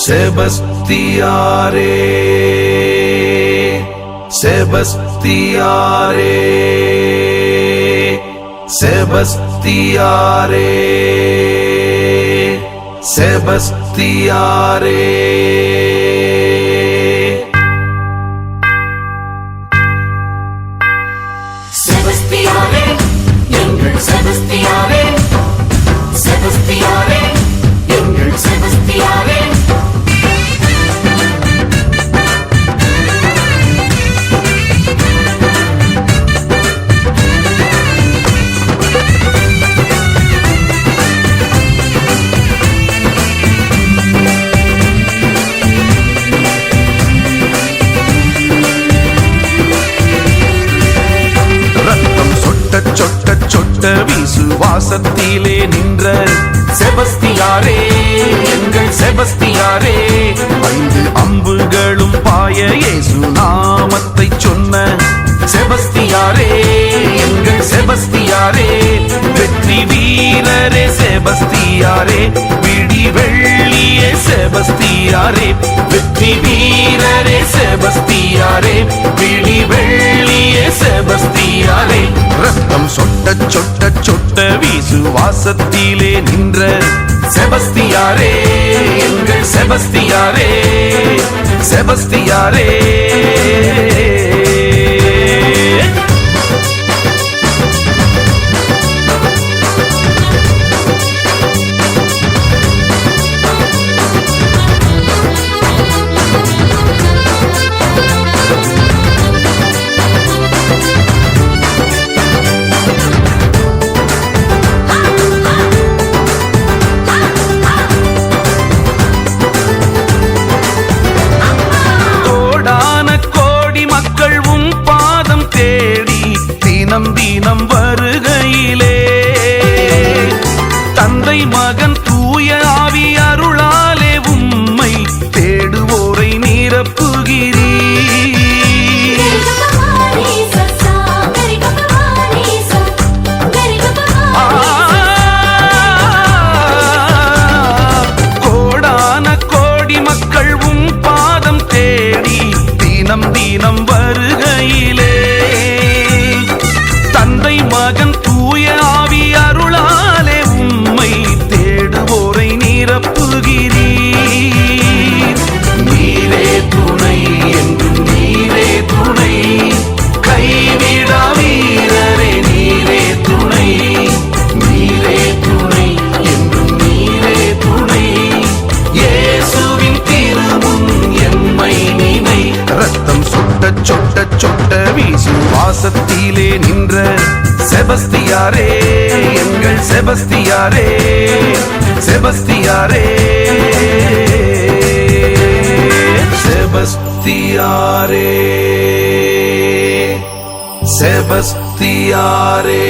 செபஸ்தியாரே செபஸ்தியாரே செபஸ்தியாரே செபஸ்தியாரே செபஸ்தியாரே எங்கள் செபஸ்தியாரே செபஸ்தியாரே எங்கள் செபஸ்தியாரே சொட்ட விசுவாசத்திலே நின்ற செபஸ்தியாரே எங்கள் செபஸ்தியாரே 5 அம்புகளும் பாய இயேசு நாமத்தை சொன்ன செபஸ்தியாரே எங்கள் செபஸ்தியாரே வெற்றி வீரரே செபஸ்தியாரே விடி வெள்ளியே செபஸ்தியாரே வெற்றி வீரரே செபஸ்தியாரே விடி வெள்ளியே செபஸ்தியாரே ரத்தம் சொட்ட சொட்ட சொட்ட விசுவாசத்திலே நின்ற செபஸ்தியாரே எங்கள் செபஸ்தியாரே செபஸ்தியாரே தினம் வருகையிலே தந்தை மகன் தூய ஆவி அருளாலே உம்மை தேடுவோரை நிரப்புகிறீர் கோடான கோடி மக்கள் உம் பாதம் தேடி தினம் வருகையிலே தந்தை மகன் தூய ஆவி அருளாலே உம்மை தேடுவோரை நிரப்புகிறீர் நீரே துணை என்றும் நீரே துணை கைவிடா வீரரே நீரே துணை நீரே துணை என்றும் நீரே துணை இயேசுவின் திருமுன் எம்மை நினை ரத்தம் சொட்ட சொட்ட சொட்ட விசுவாசத்திலே நின்ற செபஸ்தியாரே எங்கள் செபஸ்தியாரே செபஸ்தியாரே செபஸ்தியாரே செபஸ்தியாரே